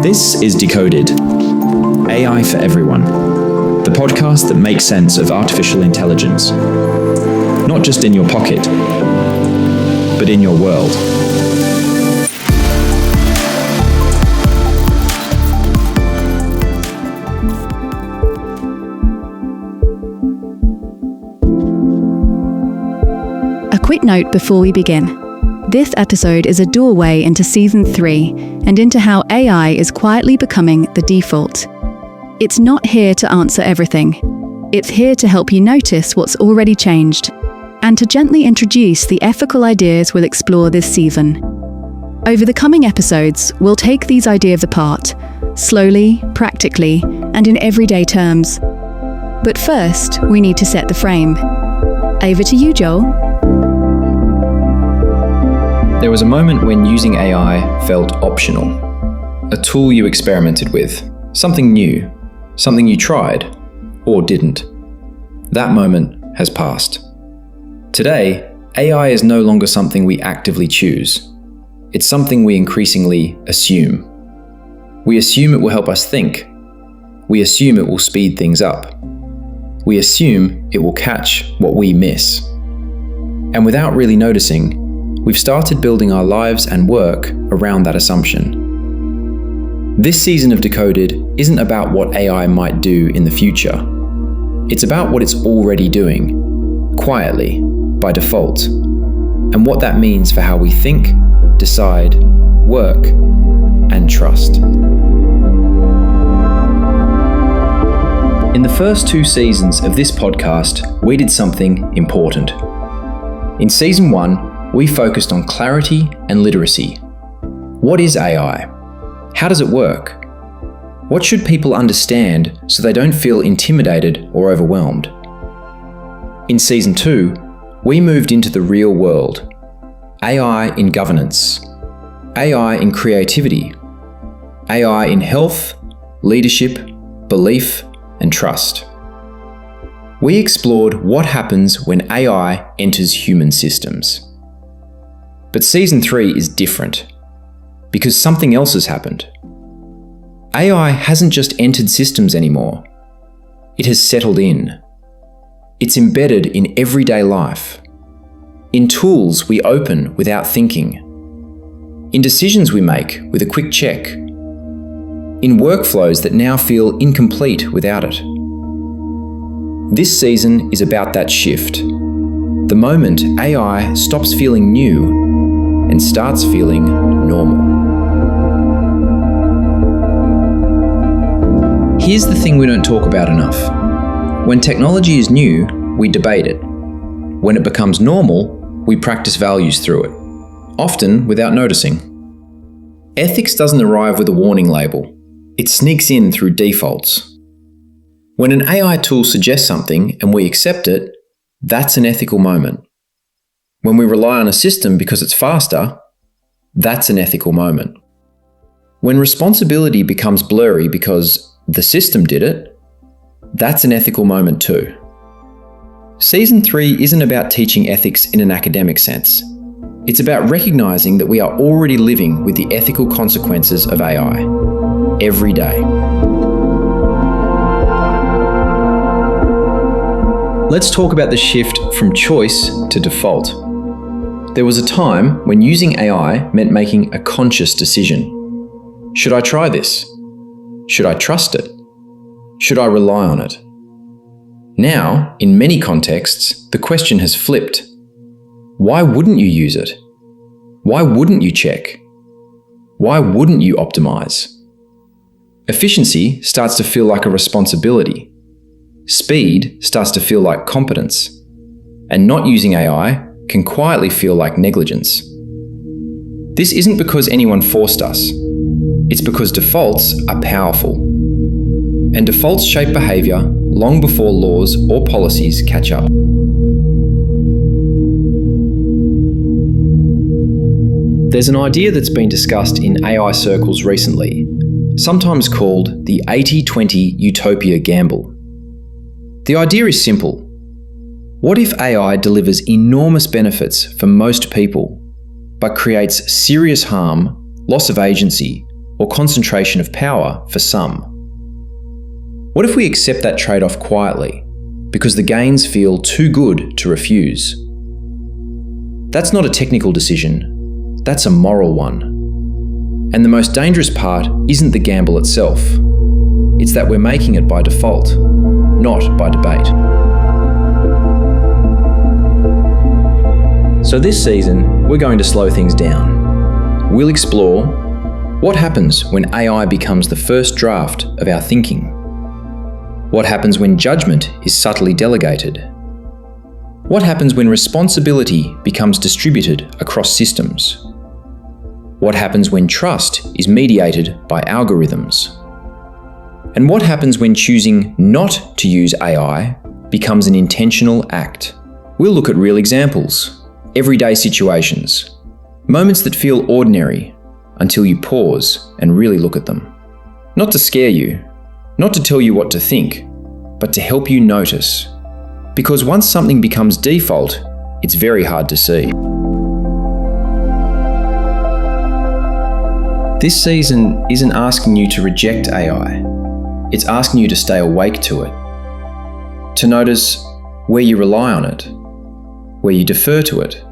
This is Decoded, AI for Everyone, the podcast that makes sense of artificial intelligence, not just in your pocket, but in your world. A quick note before we begin. This episode is a doorway into Season 3 and into how AI is quietly becoming the default. It's not here to answer everything. It's here to help you notice what's already changed and to gently introduce the ethical ideas we'll explore this season. Over the coming episodes, we'll take these ideas apart, slowly, practically, and in everyday terms. But first, we need to set the frame. Over to you, Joel. There was a moment when using AI felt optional. A tool you experimented with, something new, something you tried, or didn't. That moment has passed. Today, AI is no longer something we actively choose. It's something we increasingly assume. We assume it will help us think. We assume it will speed things up. We assume it will catch what we miss. And without really noticing, we've started building our lives and work around that assumption. This season of Decoded isn't about what AI might do in the future. It's about what it's already doing, quietly, by default, and what that means for how we think, decide, work, and trust. In the first 2 seasons of this podcast, we did something important. In Season 1, we focused on clarity and literacy. What is AI? How does it work? What should people understand so they don't feel intimidated or overwhelmed? In Season 2, we moved into the real world. AI in governance, AI in creativity, AI in health, leadership, belief, and trust. We explored what happens when AI enters human systems. But Season 3 is different, because something else has happened. AI hasn't just entered systems anymore. It has settled in. It's embedded in everyday life, in tools we open without thinking, in decisions we make with a quick check, in workflows that now feel incomplete without it. This season is about that shift, the moment AI stops feeling new and starts feeling normal. Here's the thing we don't talk about enough. When technology is new, we debate it. When it becomes normal, we practice values through it, often without noticing. Ethics doesn't arrive with a warning label. It sneaks in through defaults. When an AI tool suggests something and we accept it, that's an ethical moment. When we rely on a system because it's faster, that's an ethical moment. When responsibility becomes blurry because the system did it, that's an ethical moment too. Season 3 isn't about teaching ethics in an academic sense. It's about recognizing that we are already living with the ethical consequences of AI every day. Let's talk about the shift from choice to default. There was a time when using AI meant making a conscious decision. Should I try this? Should I trust it? Should I rely on it? Now, in many contexts, the question has flipped. Why wouldn't you use it? Why wouldn't you check? Why wouldn't you optimize? Efficiency starts to feel like a responsibility. Speed starts to feel like competence. And not using AI can quietly feel like negligence. This isn't because anyone forced us. It's because defaults are powerful. And defaults shape behaviour long before laws or policies catch up. There's an idea that's been discussed in AI circles recently, sometimes called the 80-20 utopia gamble. The idea is simple. What if AI delivers enormous benefits for most people, but creates serious harm, loss of agency, or concentration of power for some. What if we accept that trade-off quietly, because the gains feel too good to refuse? That's not a technical decision, that's a moral one. And the most dangerous part isn't the gamble itself. It's that we're making it by default, not by debate. So this season, we're going to slow things down. We'll explore what happens when AI becomes the first draft of our thinking. What happens when judgment is subtly delegated? What happens when responsibility becomes distributed across systems? What happens when trust is mediated by algorithms? And what happens when choosing not to use AI becomes an intentional act? We'll look at real examples, everyday situations, moments that feel ordinary until you pause and really look at them. Not to scare you, not to tell you what to think, but to help you notice. Because once something becomes default, it's very hard to see. This season isn't asking you to reject AI. It's asking you to stay awake to it. To notice where you rely on it, where you defer to it,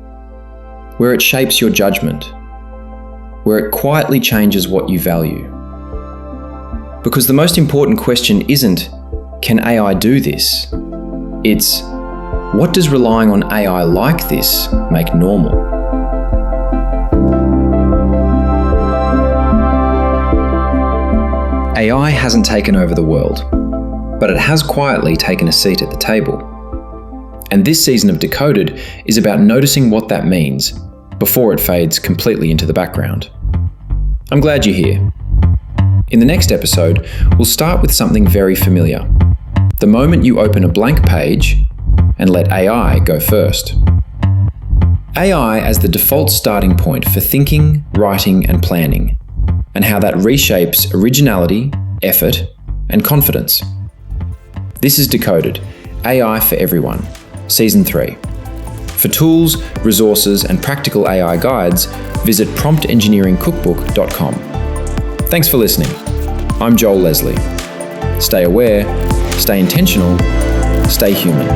where it shapes your judgment, where it quietly changes what you value. Because the most important question isn't, can AI do this? It's, what does relying on AI like this make normal? AI hasn't taken over the world, but it has quietly taken a seat at the table. And this season of Decoded is about noticing what that means before it fades completely into the background. I'm glad you're here. In the next episode, we'll start with something very familiar. The moment you open a blank page and let AI go first. AI as the default starting point for thinking, writing, and planning, and how that reshapes originality, effort, and confidence. This is Decoded, AI for Everyone, Season 3. For tools, resources, and practical AI guides, visit promptengineeringcookbook.com. Thanks for listening. I'm Joel Leslie. Stay aware, stay intentional, stay human.